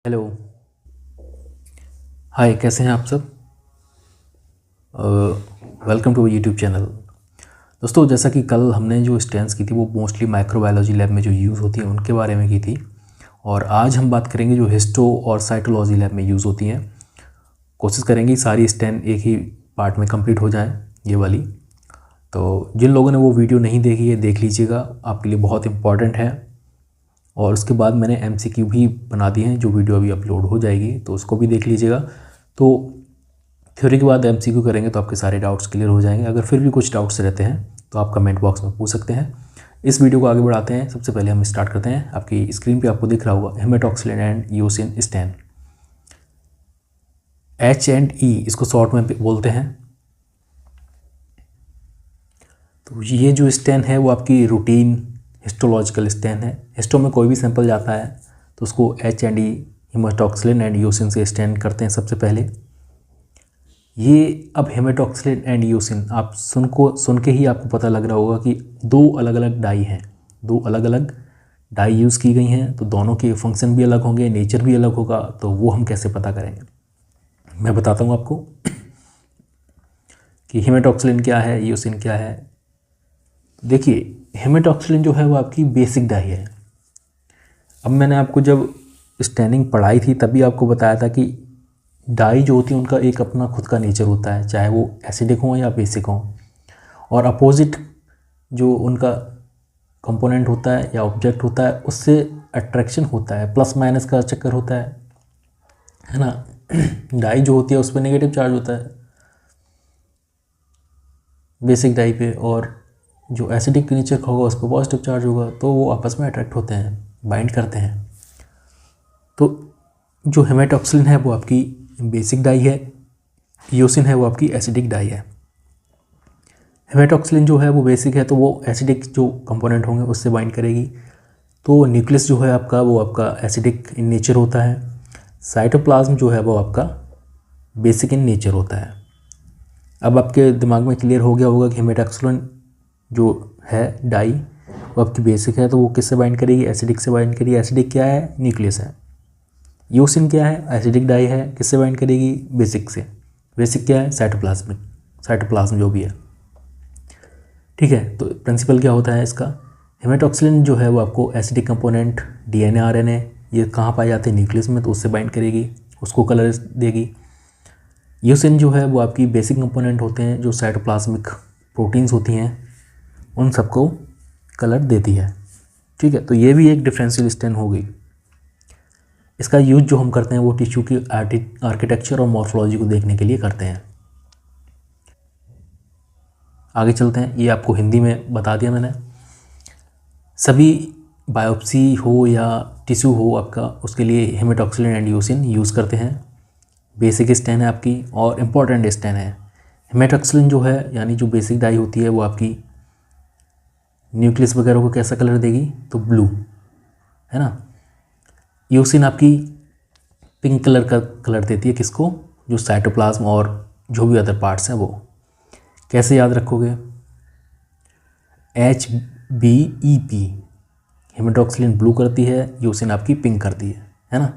Hello. हाय, कैसे हैं आप सब? Welcome to YouTube channel. दोस्तों, जैसा कि कल हमने जो स्टेन्स की थी वो मोस्टली माइक्रोबायोलॉजी लैब में जो यूज़ होती हैं उनके बारे में की थी, और आज हम बात करेंगे जो हिस्टो और साइटोलॉजी लैब में यूज़ होती हैं। कोशिश करेंगे सारी स्टेन एक ही पार्ट में कंप्लीट हो जाए, ये वाली। तो जिन लोगों ने वो वीडियो नहीं देखी है देख लीजिएगा, आपके लिए बहुत इंपॉर्टेंट है। और उसके बाद मैंने एमसीक्यू भी बना दिए हैं, जो वीडियो अभी अपलोड हो जाएगी तो उसको भी देख लीजिएगा। तो थ्योरी के बाद एमसीक्यू करेंगे तो आपके सारे डाउट्स क्लियर हो जाएंगे। अगर फिर भी कुछ डाउट्स रहते हैं तो आप कमेंट बॉक्स में पूछ सकते हैं। इस वीडियो को आगे बढ़ाते हैं। सबसे पहले हम स्टार्ट करते हैं। आपकी स्क्रीन पे आपको दिख रहा होगा haematoxylin and eosin stand, H&E इसको शॉर्ट में बोलते हैं। तो ये जो स्टेन है वो आपकी रूटीन हिस्टोलॉजिकल स्टेन है। हिस्टो में कोई भी सैंपल जाता है तो उसको H&E हेमेटॉक्सिलिन एंड यूसिन से स्टेन करते हैं सबसे पहले। ये अब हेमेटॉक्सिलिन एंड यूसिन आप सुन के ही आपको पता लग रहा होगा कि दो अलग अलग डाई हैं, दो अलग अलग डाई यूज़ की गई हैं, तो दोनों के फंक्शन भी अलग होंगे, नेचर भी अलग होगा। तो वो हम कैसे पता करेंगे, मैं बताता हूँ आपको कि हेमेटॉक्सिलिन क्या है, यूसिन क्या है। देखिए, हेमेटॉक्सिलिन जो है वो आपकी बेसिक डाई है। अब मैंने आपको जब स्टेनिंग पढ़ाई थी तभी आपको बताया था कि डाई जो होती है उनका एक अपना खुद का नेचर होता है, चाहे वो एसिडिक हो या बेसिक हो। और अपोजिट जो उनका कंपोनेंट होता है या ऑब्जेक्ट होता है उससे अट्रैक्शन होता है, प्लस माइनस का चक्कर होता है ना। डाई जो होती है उस पर नेगेटिव चार्ज होता है बेसिक डाई पे, और जो एसिडिक नेचर का होगा उस पर पॉजिटिव चार्ज होगा, तो वो आपस में अट्रैक्ट होते हैं, बाइंड करते हैं। तो जो हेमेटॉक्सिलिन है वो आपकी बेसिक डाई है, यूसिन है वो आपकी एसिडिक डाई है। हेमेटॉक्सिलिन जो है वो बेसिक है तो वो एसिडिक जो कंपोनेंट होंगे उससे बाइंड करेगी। तो न्यूक्लियस जो है आपका वो आपका एसिडिक इन नेचर होता है। साइटोप्लाज्म जो है वो आपका बेसिक इन नेचर होता है। अब आपके दिमाग में क्लियर हो गया होगा कि हेमेटॉक्सिलिन जो है डाई वो आपकी बेसिक है तो वो किससे बाइंड करेगी, एसिडिक से बाइंड करेगी। एसिडिक क्या है, न्यूक्लियस है। यूसिन क्या है, एसिडिक डाई है, किससे बाइंड करेगी, बेसिक से। बेसिक क्या है, साइटोप्लाज्म जो भी है, ठीक है। तो प्रिंसिपल क्या होता है इसका, हेमेटॉक्सिलिन जो है वो आपको एसिडिक कंपोनेंट डीएनए आरएनए ये कहाँ पाए जाते हैं, न्यूक्लियस में, तो उससे बाइंड करेगी, उसको कलर देगी। यूसिन जो है वो आपकी बेसिक कंपोनेंट होते हैं, जो साइटोप्लाज्मिक प्रोटीन्स होती हैं उन सबको कलर देती है, ठीक है। तो ये भी एक डिफरेंशियल स्टेन हो गई। इसका यूज जो हम करते हैं वो टिश्यू की आर्किटेक्चर और मॉर्फोलॉजी को देखने के लिए करते हैं। आगे चलते हैं। ये आपको हिंदी में बता दिया मैंने। सभी बायोप्सी हो या टिश्यू हो आपका, उसके लिए हेमेटॉक्सिलिन एंड यूसिन यूज़ करते हैं। बेसिक स्टेन है आपकी और इम्पॉर्टेंट स्टेन है। हेमेटॉक्सिलिन जो है यानी जो बेसिक डाई होती है वो आपकी न्यूक्लियस वगैरह को कैसा कलर देगी, तो ब्लू, है ना। यूसिन आपकी पिंक कलर का कलर देती है, किसको, जो साइटोप्लाज्म और जो भी अदर पार्ट्स हैं वो। कैसे याद रखोगे, HBEP, हेमेटॉक्सिलिन ब्लू करती है, यूसिन आपकी पिंक करती है ना।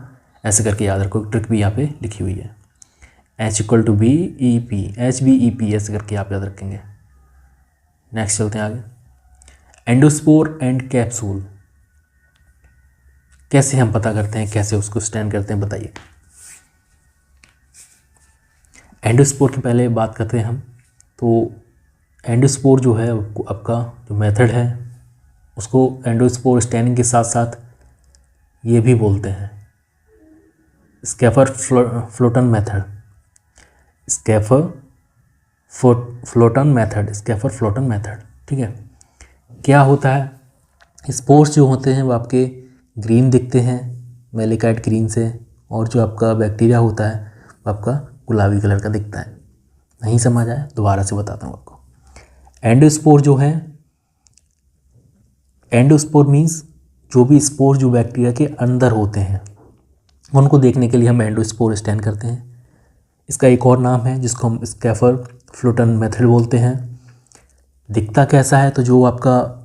ऐसे करके याद रखो, ट्रिक भी यहाँ पे लिखी हुई है, H=BEP, HBEP ऐसे करके आप याद रखेंगे। नेक्स्ट चलते हैं आगे। एंडोस्पोर एंड कैप्सूल कैसे हम पता करते हैं, कैसे उसको स्टैंड करते हैं, बताइए। एंडोस्पोर की पहले बात करते हैं हम। तो एंडोस्पोर जो है आपका जो मेथड है उसको एंडोस्पोर स्टैनिंग के साथ साथ ये भी बोलते हैं स्कैफर फ्लोटन मेथड, स्कैफर फ्लोटन मेथड, ठीक है। क्या होता है, स्पोर्स जो होते हैं वो आपके ग्रीन दिखते हैं, मेलेकाइट ग्रीन से, और जो आपका बैक्टीरिया होता है वो आपका गुलाबी कलर का दिखता है। नहीं समझ आया, दोबारा से बताता हूँ आपको। एंडोस्पोर जो है, एंडोस्पोर मीन्स जो भी स्पोर जो बैक्टीरिया के अंदर होते हैं उनको देखने के लिए हम एंडोस्पोर स्टैन करते हैं। इसका एक और नाम है जिसको हम स्कैफर फ्लोटन मेथड बोलते हैं। दिखता कैसा है, तो जो आपका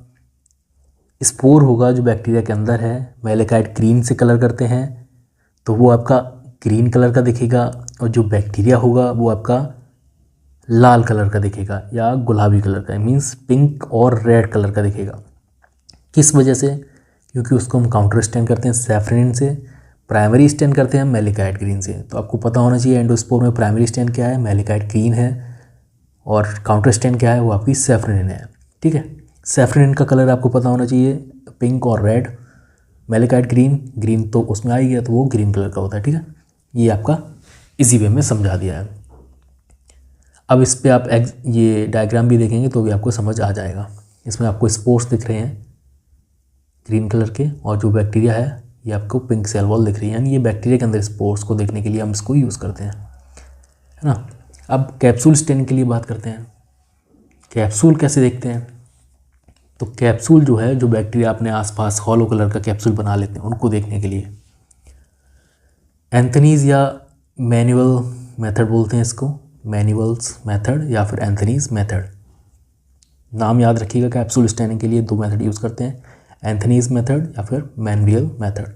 स्पोर होगा जो बैक्टीरिया के अंदर है, मेलेकाइट ग्रीन से कलर करते हैं, तो वो आपका ग्रीन कलर का दिखेगा, और जो बैक्टीरिया होगा वो आपका लाल कलर का दिखेगा या गुलाबी कलर का, मीन्स पिंक और रेड कलर का दिखेगा। किस वजह से? क्योंकि उसको हम काउंटर स्टैन करते हैं सैफरन से, प्राइमरी स्टैन करते हैं मैलिकाइट ग्रीन से। तो आपको पता होना चाहिए एंडोस्पोर में प्राइमरी स्टैन क्या है, मैलिकाइट ग्रीन है, और काउंटर स्टैन क्या है, वो आपकी सैफरन है। ठीक है, सैफरन का कलर आपको पता होना चाहिए, पिंक और रेड। मैलिकाइट ग्रीन, ग्रीन तो उसमें आ ही गया, तो वो ग्रीन कलर का होता है। ठीक है, ये आपका इजी वे में समझा दिया है। अब इस पे आप ये डायग्राम भी देखेंगे तो भी आपको समझ आ जाएगा। इसमें आपको स्पोर्स दिख रहे हैं ग्रीन कलर के, और जो बैक्टीरिया है ये आपको पिंक सेल वॉल दिख रही है, यानी ये बैक्टीरिया के अंदर स्पोर्स को देखने के लिए हम इसको यूज़ करते हैं, है ना। अब कैप्सूल स्टेन के लिए बात करते हैं। कैप्सूल कैसे देखते हैं? तो कैप्सूल जो है, जो बैक्टीरिया अपने आसपास हॉलो कलर का कैप्सूल बना लेते हैं, उनको देखने के लिए एंथनीज या मैनुअल मेथड बोलते हैं इसको, मैनुअल्स मेथड या फिर एंथनीज मेथड। नाम याद रखिएगा, कैप्सूल स्टैनिंग के लिए 2 मेथड यूज़ करते हैं, एंथनीज मेथड या फिर मैनुअल मेथड।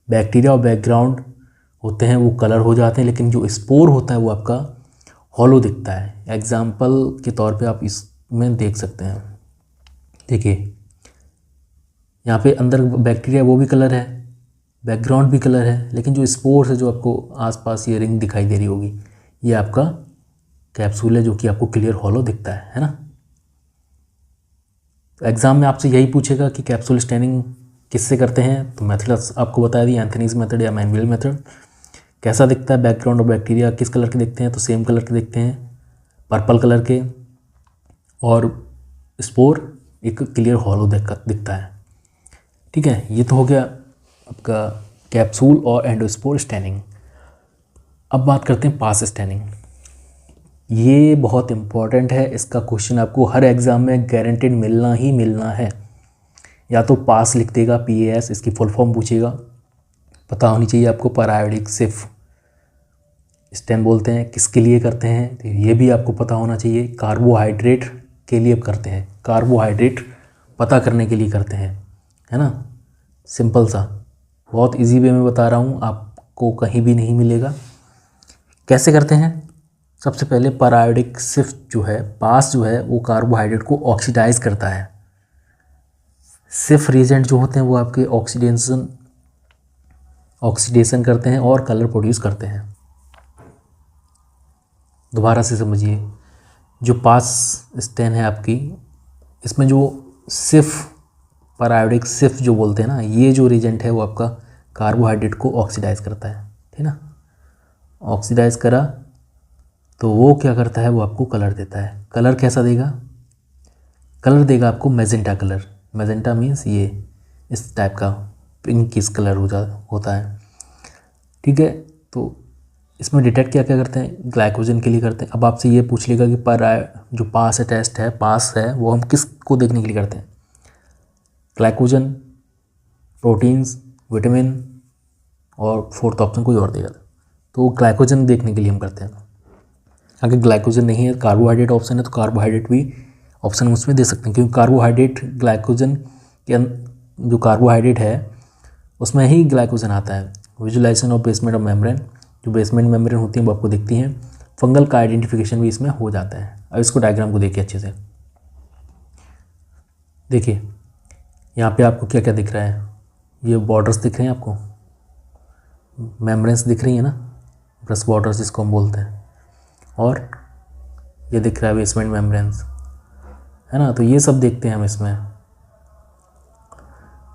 बैक्टीरिया और बैकग्राउंड होते हैं वो कलर हो जाते हैं, लेकिन जो स्पोर होता है वो आपका हॉलो दिखता है। एग्जाम्पल के तौर पे आप इसमें देख सकते हैं, देखिए यहाँ पे अंदर बैक्टीरिया वो भी कलर है, बैकग्राउंड भी कलर है, लेकिन जो स्पोर्स है, जो आपको आसपास ये रिंग दिखाई दे रही होगी, ये आपका कैप्सूल है, जो कि आपको क्लियर हॉलो दिखता है ना। तो एग्ज़ाम में आपसे यही पूछेगा कि कैप्सूल स्टैनिंग किससे करते हैं, तो मेथड आपको बता दी, एंथनीज मेथड या मैनुअल मेथड। कैसा दिखता है बैकग्राउंड और बैक्टीरिया, किस कलर के दिखते हैं, तो सेम कलर के दिखते हैं, पर्पल कलर के, और स्पोर एक क्लियर हॉलो दिखता है। ठीक है, ये तो हो गया आपका कैप्सूल और एंडोस्पोर स्टैनिंग। अब बात करते हैं पास स्टैनिंग। ये बहुत इम्पॉर्टेंट है, इसका क्वेश्चन आपको हर एग्ज़ाम में गारंटेड मिलना ही मिलना है। या तो पास लिख देगा, PAS, इसकी फुल फॉर्म पूछेगा, पता होनी चाहिए आपको। पैरायोडिक सिफ स्टैन बोलते हैं, किसके लिए करते हैं, तो ये भी आपको पता होना चाहिए। कार्बोहाइड्रेट के लिए करते हैं, कार्बोहाइड्रेट पता करने के लिए करते हैं, है ना। सिंपल सा, बहुत इजी वे में बता रहा हूँ, आपको कहीं भी नहीं मिलेगा। कैसे करते हैं? सबसे पहले पैरायोडिक सिफ्ट जो है, पास जो है, वो कार्बोहाइड्रेट को ऑक्सीडाइज करता है। सिफ रिएजेंट जो होते हैं वो आपके ऑक्सीडेशन करते हैं और कलर प्रोड्यूस करते हैं। दोबारा से समझिए, जो पास स्टैन है आपकी, इसमें जो सिफ, पैरायोडिक सिफ जो बोलते हैं ना, ये जो रिएजेंट है वो आपका कार्बोहाइड्रेट को ऑक्सीडाइज करता है, ठीक ना। ऑक्सीडाइज करा तो वो क्या करता है, वो आपको कलर देता है। कलर कैसा देगा? कलर देगा आपको मैजेंटा कलर। मैजेंटा मीन्स ये इस टाइप का पिंकिश कलर होता है, ठीक है। तो इसमें डिटेक्ट क्या क्या करते हैं? ग्लाइकोजन के लिए करते हैं। अब आपसे ये पूछ लेगा कि जो पास है, टेस्ट है, पास है, वो हम किस को देखने के लिए करते हैं? ग्लाइकोजन, प्रोटीन्स, विटामिन, और फोर्थ ऑप्शन कोई और देगा, तो ग्लाइकोजन देखने के लिए हम करते हैं। अगर ग्लाइकोजन नहीं है, कार्बोहाइड्रेट ऑप्शन है, तो कार्बोहाइड्रेट भी ऑप्शन उसमें दे सकते हैं, क्योंकि कार्बोहाइड्रेट, ग्लाइकोजन के जो कार्बोहाइड्रेट है उसमें ही ग्लाइकोजन आता है। Visualisation of basement of membrane, जो बेसमेंट मेम्ब्रेन होती हैं वो आपको दिखती हैं। फंगल का आइडेंटिफिकेशन भी इसमें हो जाता है। अब इसको डायग्राम को देखिए अच्छे से, देखिए यहाँ पे आपको क्या क्या दिख रहा है। ये बॉर्डर्स दिख रहे हैं आपको, मेम्ब्रेन्स दिख रही है ना, ब्रश बॉर्डर्स जिसको हम बोलते हैं, और ये दिख रहा है बेसमेंट मेम्ब्रेन्स, है ना। तो ये सब देखते हैं हम इसमें।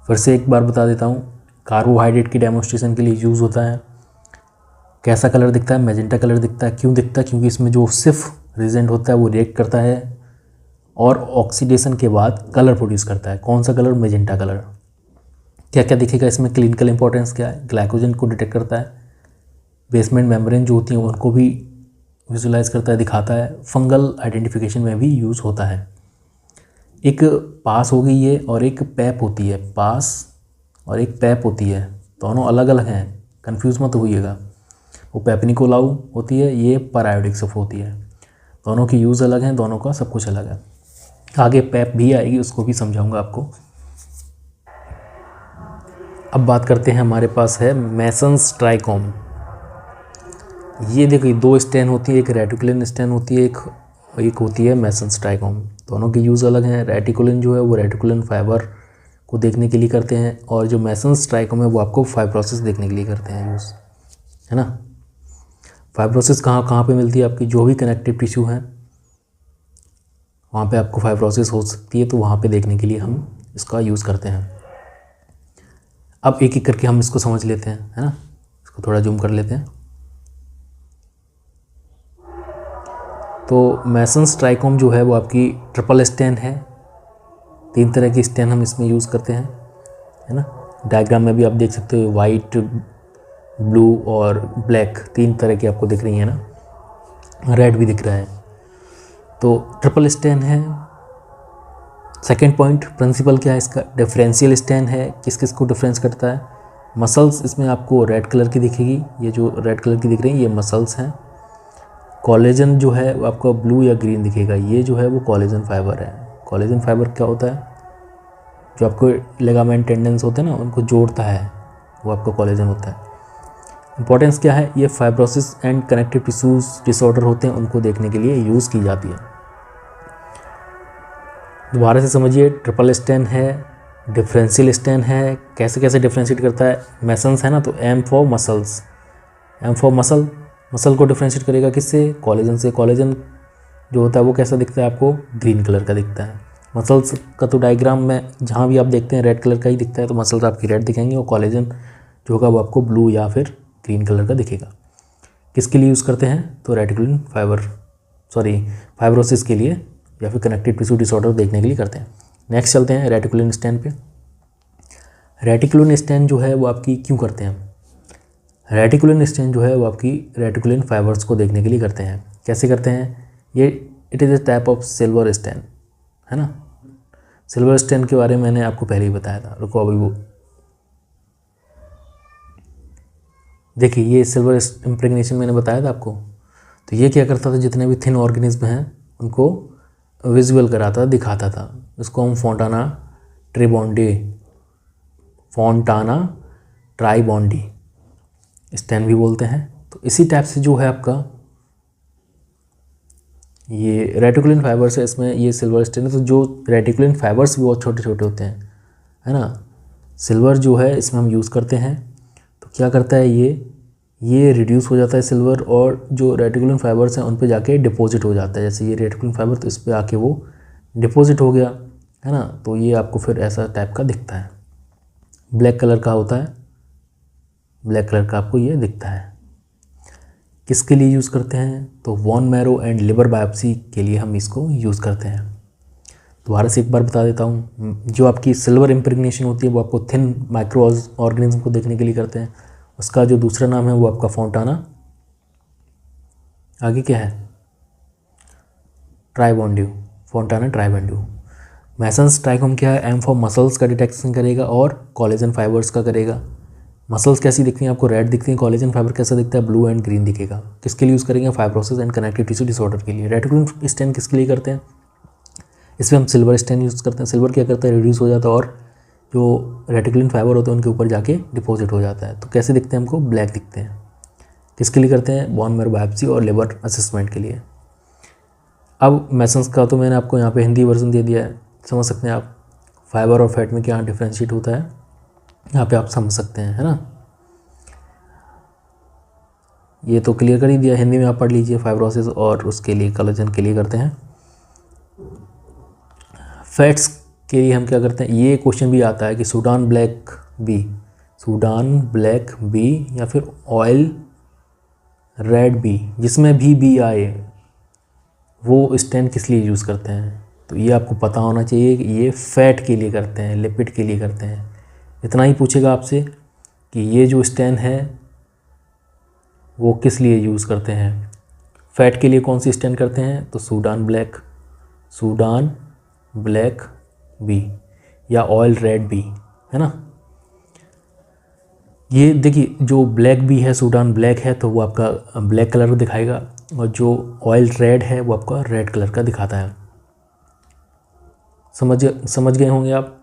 फिर से एक बार बता देता हूँ, कार्बोहाइड्रेट की डेमोन्स्ट्रेशन के लिए यूज़ होता है। कैसा कलर दिखता है? मैजेंटा कलर दिखता है। क्यों दिखता है? क्योंकि इसमें जो सिर्फ रिजेंट होता है वो रिएक्ट करता है और ऑक्सीडेशन के बाद कलर प्रोड्यूस करता है। कौन सा कलर? Magenta colour. क्या क्या दिखेगा इसमें? क्लिनिकल इंपॉर्टेंस क्या है? ग्लाइकोजन को डिटेक्ट करता है, बेसमेंट मेम्ब्रेन जो होती हैं उनको भी विजुलाइज करता है, दिखाता है। फंगल आइडेंटिफिकेशन में भी यूज़ होता है। एक पास हो गई ये, और एक पैप होती है। पास और एक पैप होती है, दोनों अलग अलग हैं, कंफ्यूज मत होइएगा। वो पैपनिकोलाउ होती है, ये पैरायोडिक सिफ होती है। दोनों की यूज़ अलग हैं, दोनों का सब कुछ अलग है। आगे पैप भी आएगी, उसको भी समझाऊंगा आपको। अब बात करते हैं, हमारे पास है मेसन्स ट्राइकोम। ये देखिए दो स्टेन होती है, एक रेटिकुलिन स्टेन होती है, एक होती है मेसन्स ट्राइकोम। दोनों के यूज़ अलग हैं। रेटिकुलिन जो है वो रेटिकुलिन फाइबर को देखने के लिए करते हैं, और जो मेसन्स ट्राइकोम है वो आपको फाइब्रोसिस देखने के लिए करते हैं यूज़, है ना। फाइब्रोसिस कहाँ कहाँ पे मिलती है आपकी, जो भी कनेक्टिव टिश्यू है वहाँ पे आपको फाइब्रोसिस हो सकती है, तो वहाँ पे देखने के लिए हम इसका यूज़ करते हैं। अब एक एक करके हम इसको समझ लेते हैं, है ना। इसको थोड़ा जूम कर लेते हैं। तो मेसन्स ट्राइकोम जो है वो आपकी ट्रिपल स्टेन है। 3 तरह की स्टेन हम इसमें यूज़ करते हैं, है ना। डायग्राम में भी आप देख सकते हो, वाइट, ब्लू और ब्लैक 3 तरह की आपको दिख रही है ना, रेड भी दिख रहा है। तो ट्रिपल स्टेन है। सेकेंड पॉइंट प्रिंसिपल क्या है इसका, डिफरेंशियल स्टेन है। किस किस को डिफरेंस करता है, मसल्स इसमें आपको रेड कलर की दिखेगी, ये जो रेड कलर की दिख रही है ये मसल्स हैं। कोलेजन जो है वो आपका ब्लू या ग्रीन दिखेगा, ये जो है वो कोलेजन फाइबर है। कोलेजन फाइबर क्या होता है, जो आपको लिगामेंट टेंडेंस होते हैं ना उनको जोड़ता है, वो आपका कोलेजन होता है। इंपॉर्टेंस क्या है, ये fibrosis and connective tissues disorder होते हैं उनको देखने के लिए यूज़ की जाती है। दोबारा से समझिए, ट्रिपल स्टेन है, डिफरेंशियल स्टेन है। कैसे कैसे डिफ्रेंशिएट करता है, मेसन्स है ना, तो M for muscles, M for muscle, muscle को डिफ्रेंशिएट करेगा किससे, कोलेजन से। कोलेजन जो होता है वो कैसा दिखता है आपको, ग्रीन कलर का दिखता है। मसल्स का तो डायग्राम में जहाँ भी आप देखते हैं रेड कलर का ही दिखता है, तो मसल्स आपकी रेड दिखेंगे, और कोलेजन जो होगा वो आपको ब्लू या फिर ग्रीन कलर का दिखेगा। किसके लिए यूज़ करते हैं, तो रेटिकुलिन फाइब्रोसिस के लिए या फिर कनेक्टिव टिश्यू डिसऑर्डर देखने के लिए करते हैं। नेक्स्ट चलते हैं रेटिकुलिन स्टेन पे। रेटिकुलिन स्टेन जो है वो आपकी क्यों करते हैं, रेटिकुलिन स्टेन जो है वो आपकी रेटिकुलिन फाइबर्स को देखने के लिए करते हैं। कैसे करते हैं ये, it is a type of silver stain, है ना। सिल्वर स्टेन के बारे में मैंने आपको पहले ही बताया था, रुको अभी वो देखिए, ये सिल्वर इम्प्रेगनेशन मैंने बताया था आपको। तो ये क्या करता था, जितने भी थिन ऑर्गेनिज्म हैं उनको विजुअल कराता, दिखाता था। इसको हम फोंटाना ट्राइबॉन्डी स्टेन भी बोलते हैं। तो इसी टाइप से जो है आपका ये रेटिकुलिन फाइबर्स है, इसमें ये सिल्वर स्टेन है। तो जो रेटिकुलिन फाइबर्स भी बहुत छोटे छोटे होते हैं, है ना। सिल्वर जो है इसमें हम यूज़ करते हैं, तो क्या करता है ये रिड्यूस हो जाता है सिल्वर, और जो रेटिकुलिन फाइबर्स हैं उन पे जाके डिपॉजिट हो जाता है। जैसे ये रेटिकुलिन फाइबर, तो इस पे आके वो डिपॉजिट हो गया, है ना। तो ये आपको फिर ऐसा टाइप का दिखता है, ब्लैक कलर का होता है, ब्लैक कलर का आपको ये दिखता है। किसके लिए यूज़ करते हैं, तो bone marrow and liver biopsy के लिए हम इसको यूज़ करते हैं। दोबारा से एक बार बता देता हूँ, जो आपकी सिल्वर इम्प्रेगनेशन होती है वो आपको थिन माइक्रो ऑर्गेनिज्म को देखने के लिए करते हैं। उसका जो दूसरा नाम है वो आपका फोंटाना, आगे क्या है, ट्राइबॉन्ड्यू, फोंटाना ट्राइबॉन्ड्यू। मेसन्स ट्राइकोम क्या है, एम फॉर मसल्स का डिटेक्शन करेगा और कोलेजन फाइबर्स का करेगा। मसल्स कैसी दिखती हैं आपको, रेड दिखती हैं। कोलेजन फाइबर कैसा दिखता है, ब्लू एंड ग्रीन दिखेगा। किसके लिए यूज़ करेंगे, fibrosis and connective tissue disorder के लिए। रेटिकुलिन स्टेन किसके लिए करते हैं, इसमें हम सिल्वर स्टेन यूज़ करते हैं। सिल्वर क्या करता है, रिड्यूस हो जाता है, और जो रेटिकुलिन फाइबर होते हैं उनके ऊपर जाके डिपॉजिट हो जाता है। तो कैसे दिखते हैं हमको, ब्लैक दिखते हैं। किसके लिए करते हैं, बोन मैरो बायोप्सी और लिवर असेसमेंट के लिए। अब मेसन्स का तो मैंने आपको यहाँ पे हिंदी वर्जन दे दिया है, समझ सकते हैं आप। फाइबर और फैट में क्या डिफ्रेंशिएट होता है यहाँ पे आप समझ सकते हैं, है ना। ये तो क्लियर कर ही दिया, हिंदी में आप पढ़ लीजिए। फाइब्रोसिस और उसके लिए कोलेजन के लिए करते हैं। फैट्स के लिए हम क्या करते हैं, ये क्वेश्चन भी आता है कि सूडान ब्लैक बी या फिर ऑयल रेड बी, जिसमें भी बी आए वो स्टेन किस लिए यूज़ करते हैं। तो ये आपको पता होना चाहिए कि ये फैट के लिए करते हैं, लिपिड के लिए करते हैं। इतना ही पूछेगा आपसे कि ये जो स्टेन है वो किस लिए यूज़ करते हैं। फैट के लिए कौन सी स्टेन करते हैं, तो सूडान ब्लैक बी या ऑयल रेड बी, है ना। ये देखिए, जो ब्लैक बी है, सूडान ब्लैक है, तो वो आपका ब्लैक कलर का दिखाएगा, और जो ऑयल रेड है वो आपका रेड कलर का दिखाता है। समझ गए होंगे आप।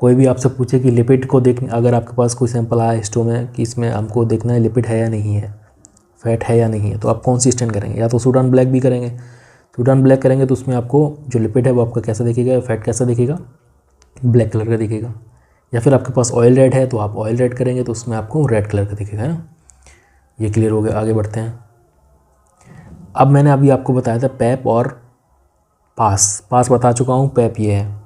कोई भी आपसे पूछे कि लिपिड को देख, अगर आपके पास कोई सैंपल आया हिस्टो में कि इसमें हमको देखना है लिपिड है या नहीं है, फैट है या नहीं है, तो आप कौन सी स्टैंड करेंगे? या तो सूडान ब्लैक भी करेंगे। सूडान ब्लैक करेंगे तो उसमें आपको जो लिपिड है वो आपका कैसा दिखेगा, फैट कैसा दिखेगा, ब्लैक कलर का दिखेगा। या फिर आपके पास ऑयल रेड है तो आप ऑयल रेड करेंगे तो उसमें आपको रेड कलर का दिखेगा, है ना। ये क्लियर हो गया, आगे बढ़ते हैं। अब मैंने अभी आपको बताया था पैप और पास बता चुका हूँ। पैप ये है,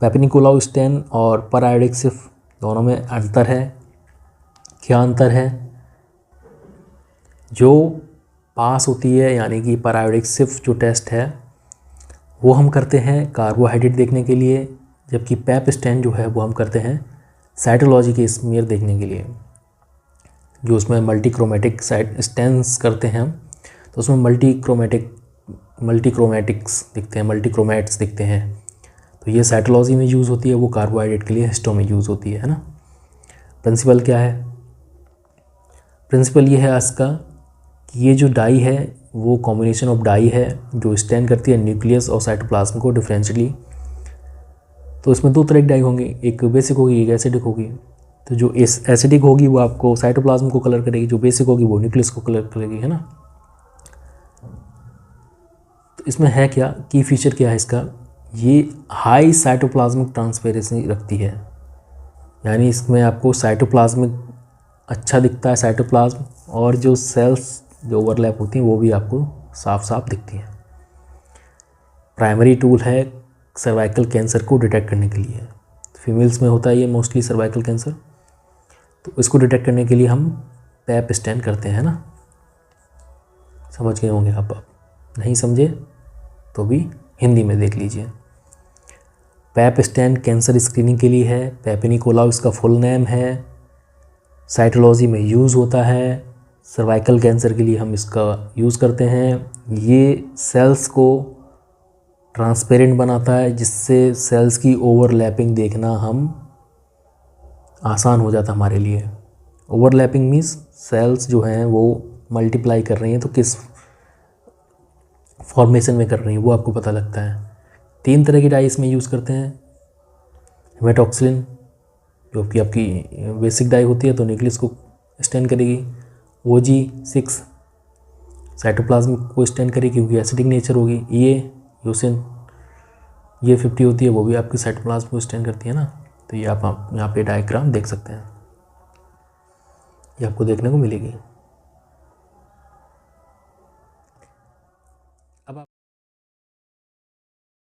पेपनिकोलाउ स्टेन और पर आयोडिक सिफ दोनों में अंतर है। क्या अंतर है? जो पास होती है यानी कि पर आयोडिक सिफ जो टेस्ट है वो हम करते हैं कार्बोहाइड्रेट देखने के लिए, जबकि पैप स्टेन जो है वो हम करते हैं साइटोलॉजी के स्मीयर देखने के लिए। जो उसमें मल्टी क्रोमेटिक साइट स्टेन्स करते हैं हम, तो उसमें मल्टी क्रोमेटिक्स दिखते हैं, मल्टी क्रोमेट्स दिखते हैं। तो ये साइटोलॉजी में यूज़ होती है, वो कार्बोहाइड्रेट के लिए हिस्टो में यूज़ होती है ना। प्रिंसिपल क्या है? प्रिंसिपल ये है इसका कि ये जो डाई है वो कॉम्बिनेशन ऑफ डाई है जो स्टैंड करती है न्यूक्लियस और साइटोप्लाज्म को डिफरेंशियली। तो इसमें दो तरह की डाई होंगी, एक बेसिक होगी, एक एसिडिक होगी। तो जो एसिडिक होगी वो आपको साइटोप्लाज्म को कलर करेगी, जो बेसिक होगी वो न्यूक्लियस को कलर करेगी, है ना। तो इसमें है क्या, की फीचर क्या है इसका, ये हाई साइटोप्लाज्मिक ट्रांसपेरेंसी रखती है, यानी इसमें आपको साइटोप्लाज्मिक अच्छा दिखता है साइटोप्लाज्म, और जो सेल्स जो ओवरलैप होती हैं वो भी आपको साफ साफ दिखती हैं। प्राइमरी टूल है सर्वाइकल कैंसर को डिटेक्ट करने के लिए। फीमेल्स में होता है ये मोस्टली सर्वाइकल कैंसर, तो इसको डिटेक्ट करने के लिए हम पैप स्टैन करते हैं ना। समझ गए होंगे आप। नहीं समझे तो भी हिंदी में देख लीजिए। पैप स्टैन कैंसर स्क्रीनिंग के लिए है, पेपनिकोलाउ इसका फुल नेम है, साइटोलॉजी में यूज़ होता है, सर्वाइकल कैंसर के लिए हम इसका यूज़ करते हैं। ये सेल्स को ट्रांसपेरेंट बनाता है, जिससे सेल्स की ओवरलैपिंग देखना हम आसान हो जाता हमारे लिए। ओवरलैपिंग मीन्स सेल्स जो हैं वो मल्टीप्लाई कर रही हैं तो किस फॉर्मेशन में कर रही हैं वो आपको पता लगता है। 3 तरह की डाई इसमें यूज़ करते हैं। हेमेटॉक्सिलिन जो कि आपकी बेसिक डाई होती है तो न्यूक्लियस को स्टैंड करेगी। OG6 साइटोप्लाज्म को स्टैंड करेगी क्योंकि एसिडिक नेचर होगी। यूसिन ये 50 होती है, वो भी आपकी साइटोप्लाज्म को स्टैंड करती है ना। तो ये आप यहाँ पे डायग्राम देख सकते हैं, ये आपको देखने को मिलेगी।